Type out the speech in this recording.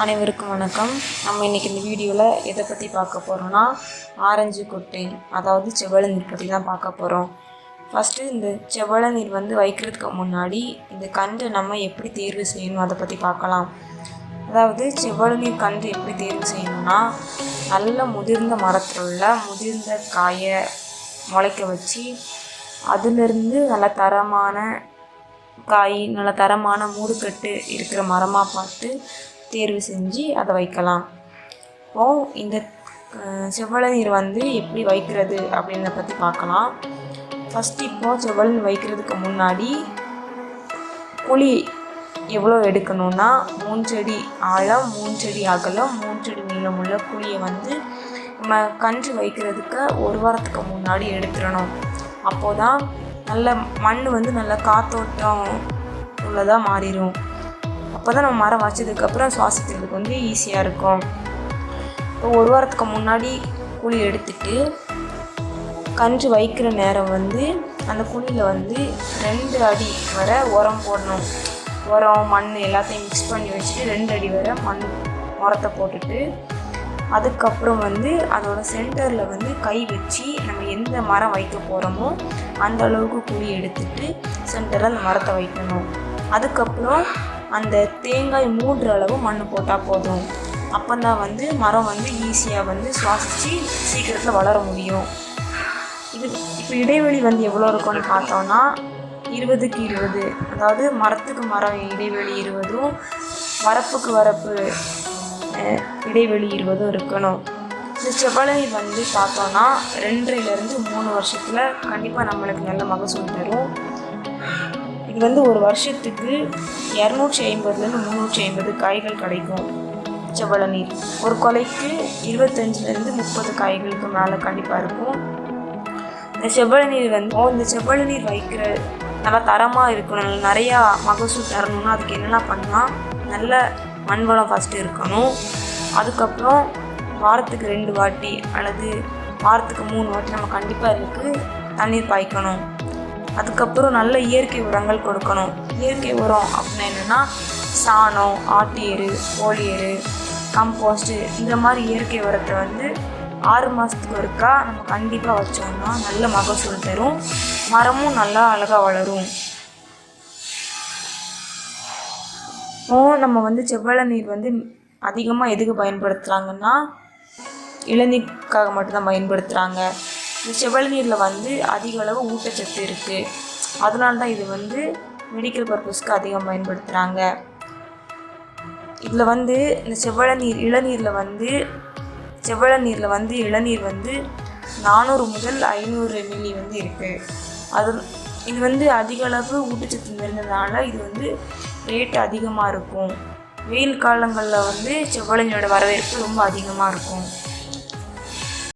அனைவருக்கும் வணக்கம். நம்ம இன்றைக்கி இந்த வீடியோவில் எதை பற்றி பார்க்க போகிறோன்னா ஆரஞ்சு கொட்டை, அதாவது செவ்வழ நீர் பற்றி தான் பார்க்க போகிறோம். ஃபஸ்ட்டு இந்த செவ்வழ நீர் வைக்கிறதுக்கு முன்னாடி இந்த கன்றை நம்ம எப்படி தேர்வு செய்யணும் அதை பற்றி பார்க்கலாம். அதாவது செவ்வழ நீர் கன்று எப்படி தேர்வு செய்யணும்னா, நல்ல முதிர்ந்த மரத்தில் உள்ள முதிர்ந்த காயை முளைக்க வச்சு அதிலிருந்து நல்ல தரமான காய், நல்ல தரமான மூடுக்கட்டு இருக்கிற மரமாக பார்த்து தேர்வு செஞ்சு அதை வைக்கலாம். இப்போது இந்த செவ்வழ நீர் எப்படி வைக்கிறது அப்படின்றத பற்றி பார்க்கலாம். ஃபஸ்ட்டு இப்போது செவ்வழ நீர் வைக்கிறதுக்கு முன்னாடி குழி எவ்வளோ எடுக்கணும்னா 3 செடி ஆழம், 3 செடி அகலம், 3 செடி நீளம் உள்ள குழியை நம்ம கன்று வைக்கிறதுக்கு 1 வாரத்துக்கு முன்னாடி எடுத்துடணும். அப்போது தான் நல்ல மண் நல்ல காத்தோட்டம் உள்ளதாக மாறிடும். அப்போ தான் நம்ம மரம் வச்சதுக்கப்புறம் சுவாசிக்கிறதுக்கு ஈஸியாக இருக்கும். இப்போ 1 வாரத்துக்கு முன்னாடி குழி எடுத்துட்டு கன்று வைக்கிற நேரம் அந்த குழியில் 2 அடி வர உரம் போடணும். உரம் மண் எல்லாத்தையும் மிக்ஸ் பண்ணி வச்சுட்டு 2 அடி வர உரத்தை போட்டுட்டு அதுக்கப்புறம் அதோட சென்டரில் கை வச்சு நம்ம எந்த மரம் வைக்க போகிறோமோ அந்த அளவுக்கு குழி எடுத்துட்டு சென்டரில் அந்த மரத்தை வைக்கணும். அதுக்கப்புறம் அந்த தேங்காய் 3 அளவு மண் போட்டால் போதும். அப்போ தான் மரம் ஈஸியாக சுவாசித்து சீக்கிரத்தில் வளர முடியும். இப்போ இடைவெளி எவ்வளோ இருக்கும்னு பார்த்தோன்னா 20க்கு 20, அதாவது மரத்துக்கு மரம் இடைவெளி 20, வரப்புக்கு வரப்பு இடைவெளி 20 இருக்கணும். இந்த செவ்வழ நீர் பார்த்தோன்னா 2லேருந்து 3 வருஷத்தில் கண்டிப்பாக நம்மளுக்கு நல்ல மகசூல் தரும். இது 1 வருஷத்துக்கு 250லேருந்து 350 காய்கள் கிடைக்கும். செவ்வழ நீர் ஒரு கொலைக்கு 25லேருந்து 30 காய்களுக்கு மேலே கண்டிப்பாக இருக்கும். இந்த செவ்வழ நீர் இந்த செவ்வழ நீர் வைக்கிற நல்லா தரமாக இருக்கணும், நிறையா மகசூல் தரணும்னா அதுக்கு என்னெல்லாம் பண்ணலாம். நல்ல மண் வளம் ஃபஸ்ட்டு இருக்கணும். அதுக்கப்புறம் வாரத்துக்கு 2 வாட்டி அல்லது வாரத்துக்கு 3 வாட்டி நம்ம கண்டிப்பாக இதுக்கு தண்ணீர் பாய்க்கணும். அதுக்கப்புறம் நல்ல இயற்கை உரங்கள் கொடுக்கணும். இயற்கை உரம் அப்படின்னா என்னென்னா சாணம், ஆட்டு எரு, கோழி எரு, கம்போஸ்ட்டு, இந்த மாதிரி இயற்கை உரத்தை 6 மாதத்துக்கு ஒருக்கா நம்ம கண்டிப்பாக வச்சோம்னா நல்ல மகசூல் தரும், மரமும் நல்லா அழகாக வளரும். நம்ம செவ்வழ நீர் அதிகமாக எதுக்கு பயன்படுத்துகிறாங்கன்னா இளநீருக்காக மட்டும்தான் பயன்படுத்துகிறாங்க. இந்த செவ்வழ நீரில் அதிக அளவு ஊட்டச்சத்து இருக்குது. அதனால தான் இது மெடிக்கல் பர்பஸ்க்கு அதிகம் பயன்படுத்துகிறாங்க. இதில் இந்த செவ்வழ நீர் இளநீர் 400 முதல் 500 மில்லி இருக்குது. இது அதிக அளவு ஊட்டச்சத்து நிறைந்ததுனால இது ரேட்டு அதிகமாக இருக்கும். வெயில் காலங்களில் செவ்வழ நீரோட வரவேற்பு ரொம்ப அதிகமாக இருக்கும்.